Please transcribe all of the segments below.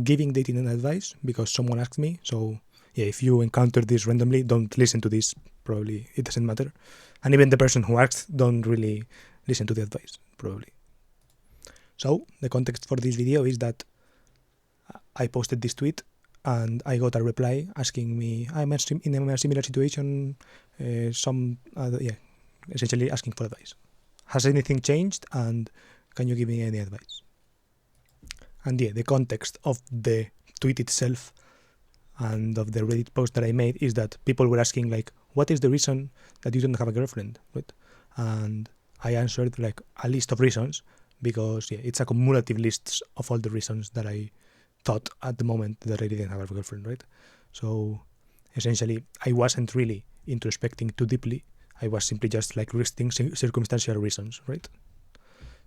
giving dating advice because someone asked me. So yeah, if you encounter this randomly, don't listen to this. Probably it doesn't matter. And even the person who asked, don't really listen to the advice, probably. So the context for this video is that I posted this tweet and I got a reply asking me, I'm in a similar situation, essentially asking for advice. Has anything changed, and can you give me any advice? And yeah, the context of the tweet itself and of the Reddit post that I made is that people were asking, like, what is the reason that you don't have a girlfriend, right? And I answered like a list of reasons, because yeah, it's a cumulative list of all the reasons that I thought at the moment that I didn't have a girlfriend, right? So essentially, I wasn't really introspecting too deeply. I was simply just like listing circumstantial reasons, right?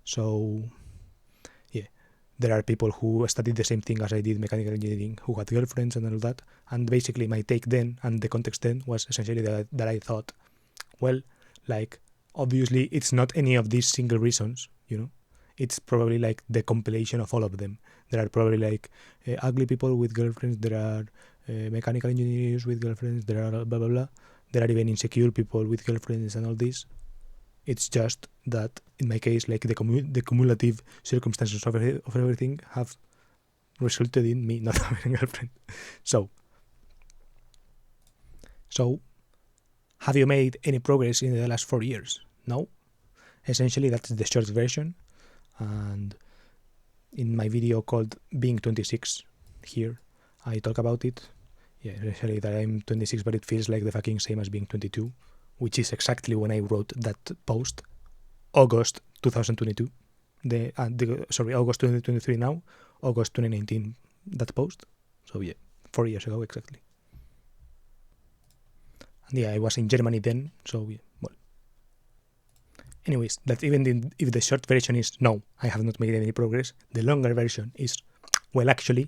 So yeah, there are people who studied the same thing as I did, mechanical engineering, who had girlfriends and all that. And basically my take then, and the context then, was essentially that I thought, well, like, obviously it's not any of these single reasons, you know? It's probably like the compilation of all of them. There are probably like ugly people with girlfriends, there are mechanical engineers with girlfriends, there are blah, blah, blah. There are even insecure people with girlfriends and all this. It's just that in my case, like the cumulative circumstances of everything have resulted in me not having a girlfriend. So have you made any progress in the last 4 years? No. Essentially, that's the short version. And in my video called Being 26 here, I talk about it. Yeah, essentially that I'm 26, but it feels like the fucking same as being 22, which is exactly when I wrote that post, August 2022. August 2023 now, August 2019, that post. So yeah, 4 years ago exactly. And yeah, I was in Germany then, so yeah, well. Anyways, that even if the short version is no, I have not made any progress, the longer version is, well, actually,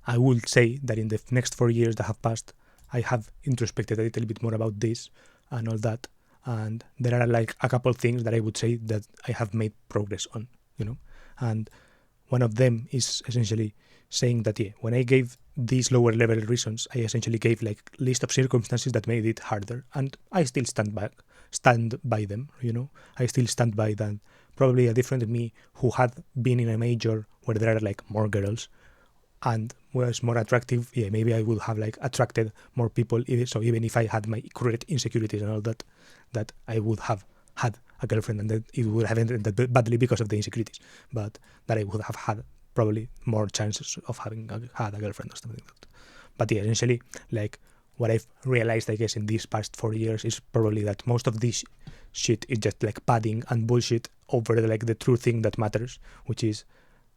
I would say that in the next 4 years that have passed, I have introspected a little bit more about this and all that, and there are like a couple things that I would say that I have made progress on, you know, and one of them is essentially saying that, yeah, when I gave these lower level reasons, I essentially gave like list of circumstances that made it harder, and I still stand by them, you know. I still stand by that. Probably a different me who had been in a major where there are like more girls and was more attractive, yeah, maybe I would have like attracted more people. So even if I had my correct insecurities and all that, that I would have had a girlfriend, and that it would have ended badly because of the insecurities, but that I would have had probably more chances of having had a girlfriend or something like that. But yeah, essentially, like, what I've realized, I guess, in these past 4 years is probably that most of this shit is just like padding and bullshit over like the true thing that matters, which is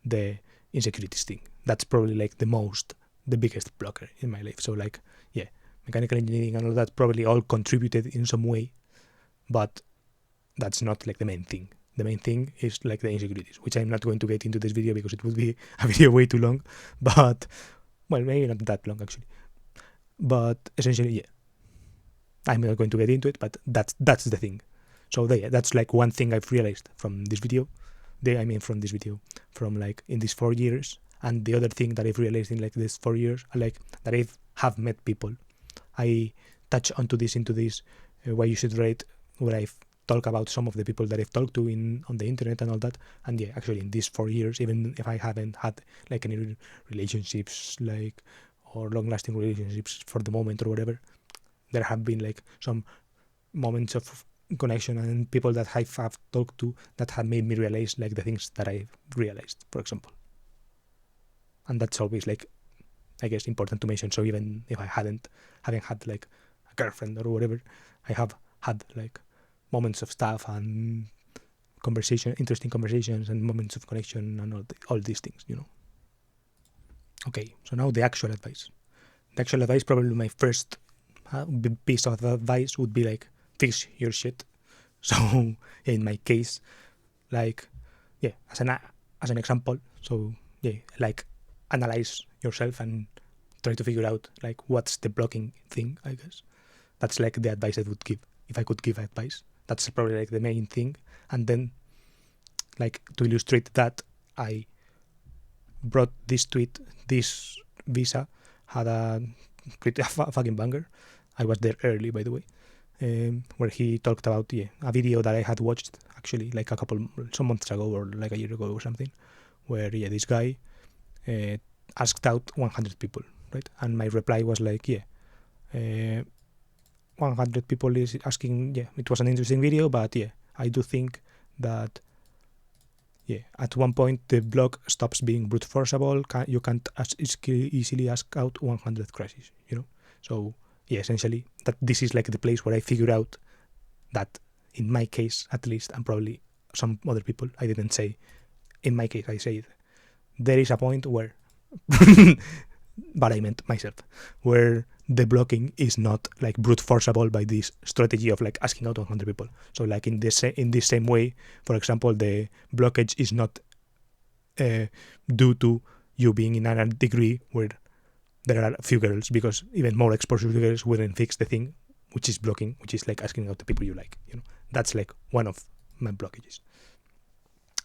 the insecurities thing. That's probably like the biggest blocker in my life. So like, yeah, mechanical engineering and all that probably all contributed in some way, but that's not like the main thing. The main thing is like the insecurities, which I'm not going to get into this video because it would be a video way too long, but, well, maybe not that long actually. But essentially, yeah, I'm not going to get into it, but that's the thing. So that's like one thing I've realized from this video. From like in these 4 years. And the other thing that I've realized in like these 4 years, like that I have met people. I touch into this why you should rate, where I've talked about some of the people that I've talked to on the internet and all that. And yeah, actually in these 4 years, even if I haven't had like any relationships like or long-lasting relationships for the moment or whatever, there have been like some moments of connection and people that I have talked to that have made me realize like the things that I've realized, for example. And that's always like, I guess, important to mention. So even if I haven't had like a girlfriend or whatever, I have had like moments of stuff and interesting conversations and moments of connection and all these things, you know. Okay, so now the actual advice. The actual advice, probably my first piece of advice would be like, fix your shit. So in my case, like, yeah, as an example, so yeah, like, analyze yourself and try to figure out like what's the blocking thing, I guess. That's like the advice I would give if I could give advice. That's probably like the main thing. And then, like, to illustrate that, I brought this tweet, this visa had a fucking banger. I was there early, by the way, where he talked about a video that I had watched actually like some months ago or like a year ago or something, where this guy asked out 100 people, right? And my reply was like, 100 people is asking, it was an interesting video, but I do think that at one point the block stops being brute forceable. You can't easily ask out 100 crashes, So essentially that this is like the place where I figured out that in my case, at least, and probably some other people, I didn't say in my case, I said there is a point where, but I meant myself, where the blocking is not like brute forceable by this strategy of like asking out 100 people. So like in this same way, for example, the blockage is not due to you being in a degree where there are a few girls, because even more exposure to girls wouldn't fix the thing, which is blocking, which is like asking out the people you like. That's like one of my blockages.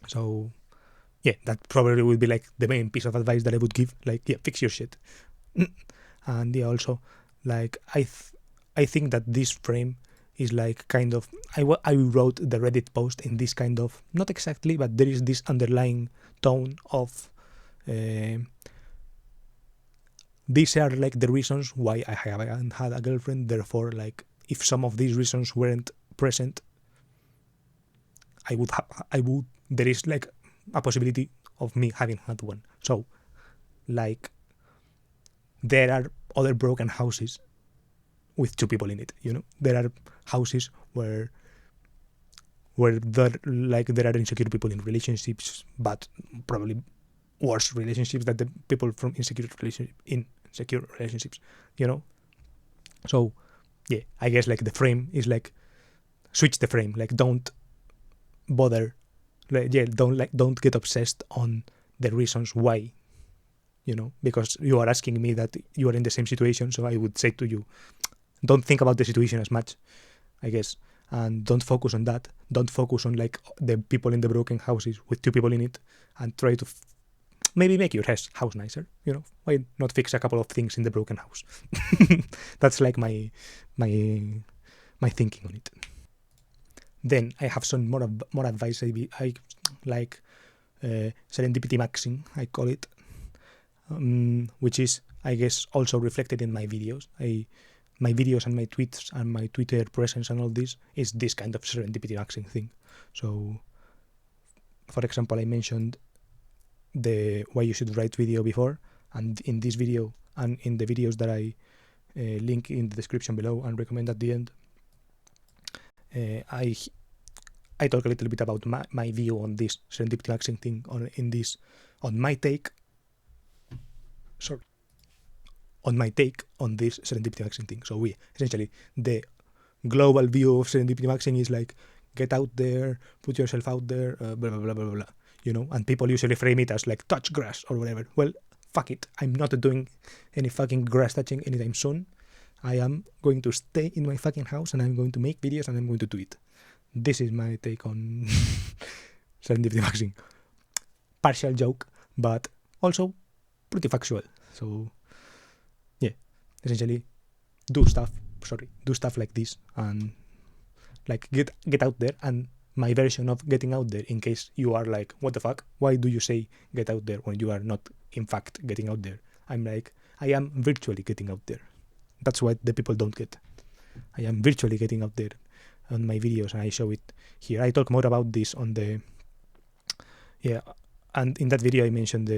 So that probably would be like the main piece of advice that I would give. Like, fix your shit. And also, like, I think that this frame is like kind of, I wrote the Reddit post in this kind of, not exactly, but there is this underlying tone of, these are like the reasons why I haven't had a girlfriend. Therefore, like, if some of these reasons weren't present, there is like a possibility of me having had one. So, like, there are other broken houses with two people in it. There are houses where there are insecure people in relationships, but probably worse relationships than the people from insecure relationships. So I guess like the frame is like, switch the frame. Like, don't bother. Don't get obsessed on the reasons why. Because you are asking me that you are in the same situation, so I would say to you, don't think about the situation as much, I guess, and don't focus on that. Don't focus on like the people in the broken houses with two people in it, and try to maybe make your house nicer. Why not fix a couple of things in the broken house? That's like my thinking on it. Then I have some more advice. I like serendipity-maxxing, I call it. Which is, I guess, also reflected in my videos. My videos and my tweets and my Twitter presence and all this is this kind of serendipity-maxxing thing. So, for example, I mentioned the why you should write video before, and in this video and in the videos that I link in the description below and recommend at the end, I talk a little bit about my view on this serendipity-maxxing thing, on my take on this serendipity-maxxing thing. So essentially, the global view of serendipity-maxxing is like, get out there, put yourself out there, blah, blah, blah, blah, blah, and people usually frame it as like, touch grass or whatever. Well, fuck it. I'm not doing any fucking grass touching anytime soon. I am going to stay in my fucking house and I'm going to make videos and I'm going to tweet. This is my take on serendipity-maxxing. Partial joke, but also pretty factual. So essentially do stuff like this, and like get out there. And my version of getting out there, in case you are like, what the fuck, why do you say get out there when you are not in fact getting out there? I'm like, I am virtually getting out there. That's what the people don't get. I am virtually getting out there on my videos, and I show it here. I talk more about this on the and in that video I mentioned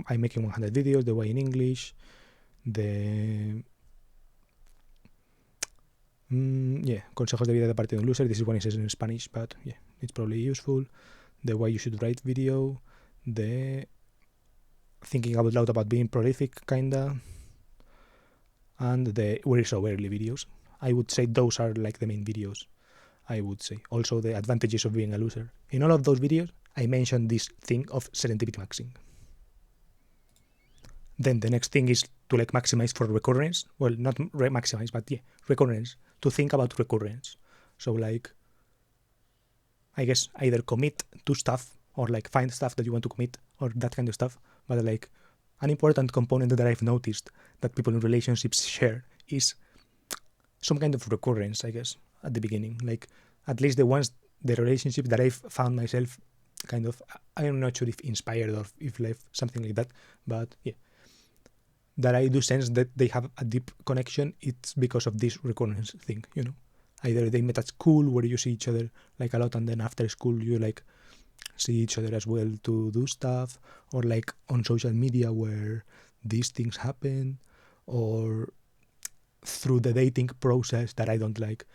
I'm making 100 videos, the way in English, consejos de vida de parte de un loser. This is one is in Spanish, but it's probably useful. The why you should write video, the thinking out loud about being prolific, kinda, and the we're so early videos. I would say those are like the main videos. I would say also the advantages of being a loser. In all of those videos, I mentioned this thing of serendipity-maxxing. Then the next thing is to like maximize for recurrence. Well, not maximize, but recurrence. To think about recurrence. So like, I guess either commit to stuff or like find stuff that you want to commit or that kind of stuff but like an important component that I've noticed that people in relationships share is some kind of recurrence, I guess, at the beginning. Like at least the relationship that I've found myself kind of, I'm not sure if inspired or if like something like that, but yeah, that I do sense that they have a deep connection. It's because of this recurrence thing, you know. Either they met at school where you see each other like a lot, and then after school you like see each other as well to do stuff, or like on social media where these things happen, or through the dating process that I don't like,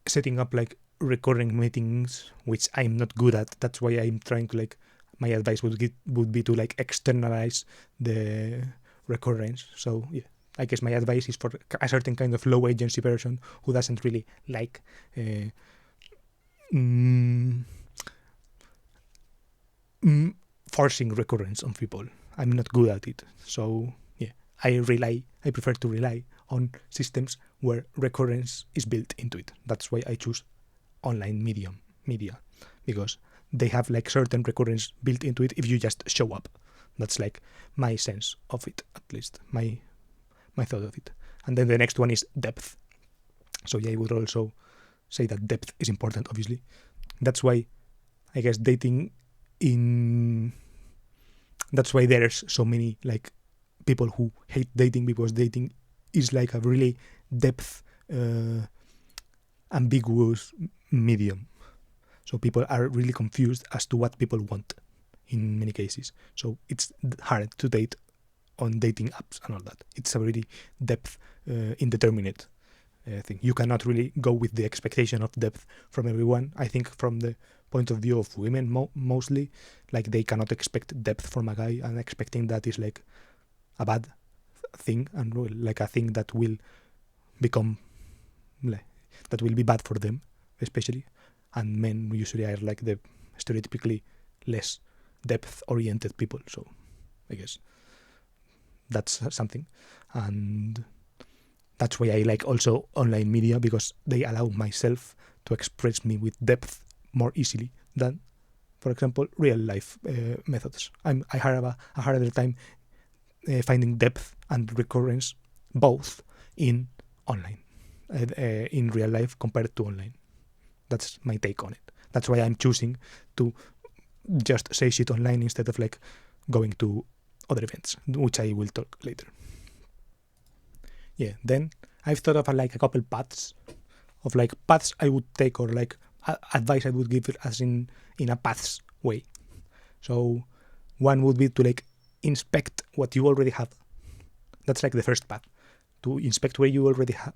setting up like recurring meetings, which I'm not good at. That's why I'm trying to like, my advice would be to like externalize the recurrence. So yeah, I guess my advice is for a certain kind of low agency person who doesn't really like forcing recurrence on people. I'm not good at it. So yeah, I prefer to rely on systems where recurrence is built into it. That's why I choose online media, because they have like certain recurrence built into it if you just show up. That's like my sense of it, at least my thought of it. And then the next one is depth. So yeah, I would also say that depth is important, obviously. That's why I guess that's why there's so many like people who hate dating, because dating is like a really depth ambiguous medium. So people are really confused as to what people want in many cases. So it's hard to date on dating apps and all that. It's a really depth indeterminate thing. You cannot really go with the expectation of depth from everyone. I think from the point of view of women mostly, like they cannot expect depth from a guy, and expecting that is like a bad thing, and like a thing that will become that will be bad for them especially. And men usually are like the stereotypically less depth oriented people, so I guess that's something. And that's why I like also online media, because they allow myself to express me with depth more easily than, for example, real life methods. I have a harder time finding depth and recurrence both in online, in real life compared to online. That's my take on it. That's why I'm choosing to just say shit online instead of like going to other events, which I will talk later. Yeah, then I've thought of like a couple paths I would take, or like advice I would give it as in a paths way. So one would be to like inspect what you already have. That's like the first path, to inspect where you already have,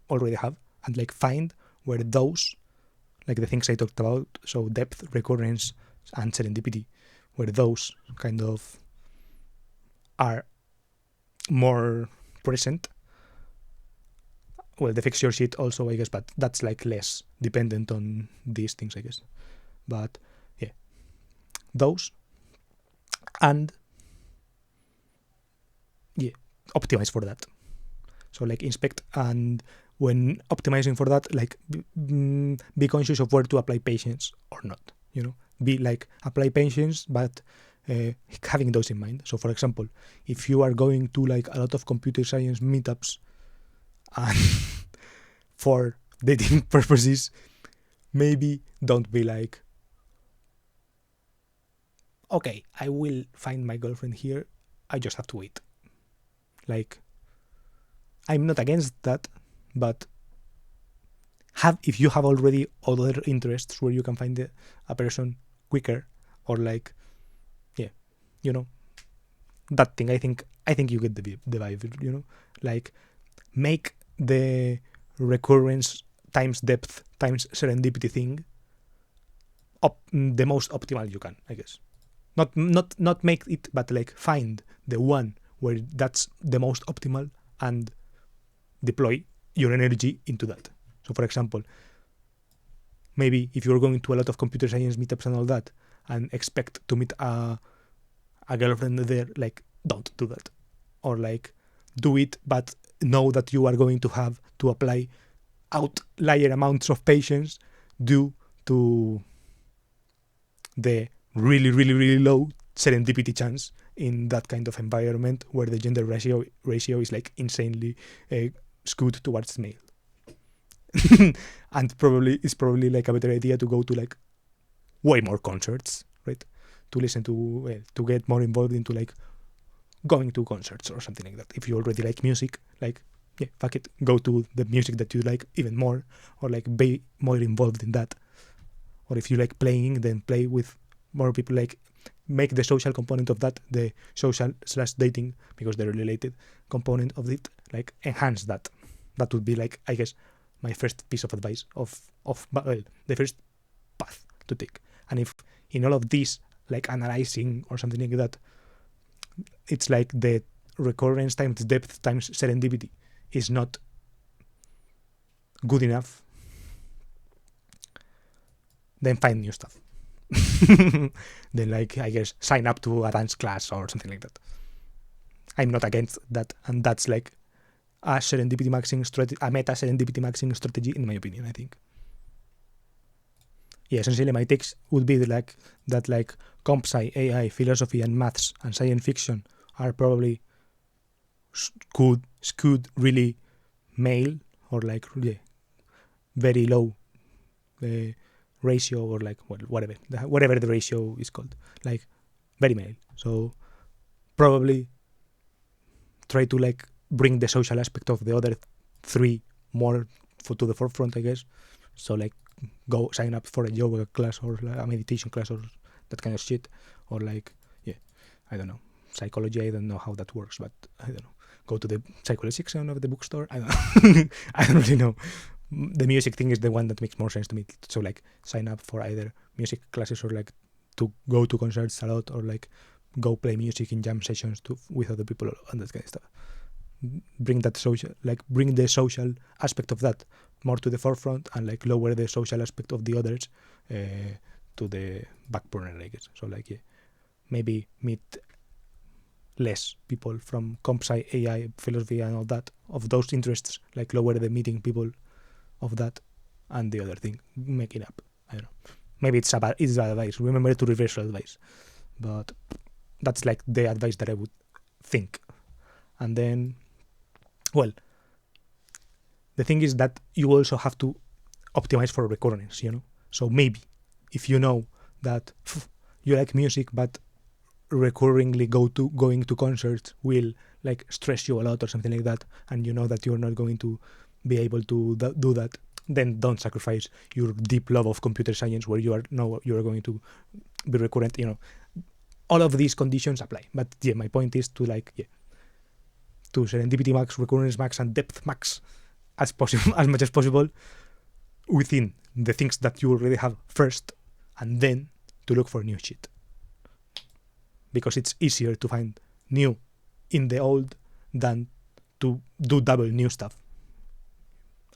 and like find where those, like the things I talked about, so depth, recurrence, and serendipity, where those kind of are more present. Well, the fix your shit also, I guess, but that's like less dependent on these things, I guess. But yeah, those, and yeah, optimize for that. So like inspect, and when optimizing for that, like be conscious of where to apply patience or not, you know. Be like apply patience, but having those in mind. So for example, if you are going to like a lot of computer science meetups and for dating purposes, maybe don't be like, okay, I will find my girlfriend here, I just have to wait. Like, I'm not against that, but if you have already other interests where you can find a person quicker, or like, yeah, you know, that thing. I think you get the vibe, you know, like make the recurrence times depth times serendipity thing the most optimal you can, I guess. Not make it, but like find the one where that's the most optimal and deploy your energy into that. So for example, maybe if you're going to a lot of computer science meetups and all that, and expect to meet a girlfriend there, like don't do that. Or like do it, but know that you are going to have to apply outlier amounts of patience due to the really, really, really low serendipity chance in that kind of environment where the gender ratio is like insanely skewed towards male. And it's probably like a better idea to go to like way more concerts, right? To listen to, to get more involved into like going to concerts or something like that. If you already like music, like, yeah, fuck it, go to the music that you like even more, or like be more involved in that. Or if you like playing, then play with more people, like make the social component of that, the social/dating, because they're related component of it, like enhance that. That would be like, I guess, my first piece of advice of the first path to take. And if in all of this, like analyzing or something like that, it's like the recurrence times depth times serendipity is not good enough, then find new stuff. Then, like, I guess, sign up to a dance class or something like that. I'm not against that, and that's like a serendipity-maxxing strategy, a meta serendipity-maxxing strategy, in my opinion, I think. Yeah, essentially my takes would be like that, like comp sci, AI, philosophy, and maths and science fiction are probably skewed really male, or like very low ratio, or like whatever the ratio is called, like very male. So probably try to like bring the social aspect of the other three more to the forefront, I guess. So like go sign up for a yoga class or like a meditation class or that kind of shit, or like, yeah, I don't know, psychology, I don't know how that works, but I don't know, go to the psychology section of the bookstore, I don't know. I don't really know. The music thing is the one that makes more sense to me, so like sign up for either music classes or like to go to concerts a lot, or like go play music in jam sessions with other people and that kind of stuff. Bring that social, like bring the social aspect of that more to the forefront, and like lower the social aspect of the others to the back burner, I guess. So like, yeah, maybe meet less people from comp sci, AI, philosophy, and all that of those interests. Like lower the meeting people of that, and the other thing, make it up. I don't know. Maybe it's advice. Remember to reverse advice, but that's like the advice that I would think. And then, well, the thing is that you also have to optimize for recurrence, you know? So maybe if you know that you like music, but recurringly going to concerts will like stress you a lot or something like that, and you know that you're not going to be able to do that, then don't sacrifice your deep love of computer science where you are going to be recurrent, you know? All of these conditions apply. But yeah, my point is to like, yeah, to serendipity max, recurrence max, and depth max as possible, as much as possible, within the things that you already have first, and then to look for new shit. Because it's easier to find new in the old than to do double new stuff.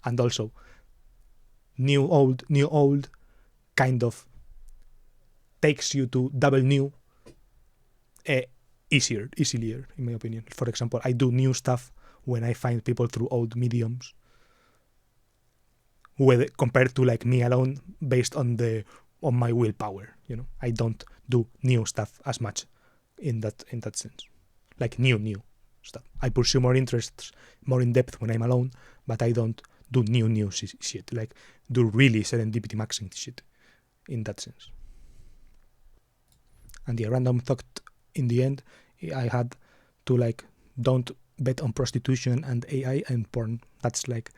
And also, new old kind of takes you to double new easier, in my opinion. For example, I do new stuff when I find people through old mediums, compared to like me alone based on my willpower, you know. I don't do new stuff as much in that sense, like new stuff. I pursue more interests, more in depth when I'm alone, but I don't do new shit, like do really serendipity maxing shit in that sense. And the random thought in the end, I had to like, don't bet on prostitution and AI and porn. That's like,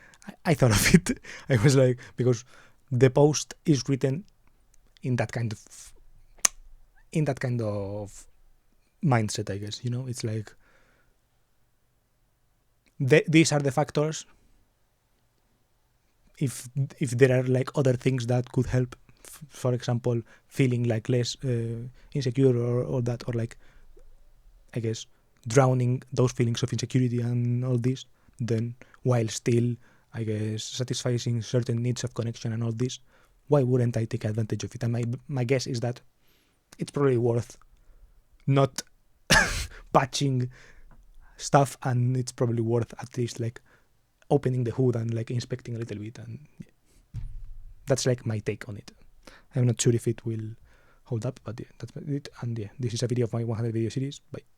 I thought of it. I was like, because the post is written in that kind of mindset, I guess, you know. It's like, these are the factors. If there are like other things that could help, for example, feeling like less insecure or that, or like, I guess, drowning those feelings of insecurity and all this, then while still, I guess, satisfying certain needs of connection and all this, why wouldn't I take advantage of it? And my guess is that it's probably worth not patching stuff, and it's probably worth at least like opening the hood and like inspecting a little bit, and yeah. That's like my take on it. I'm not sure if it will hold up, but yeah, that's it. And yeah, this is a video of my 100 video series. Bye.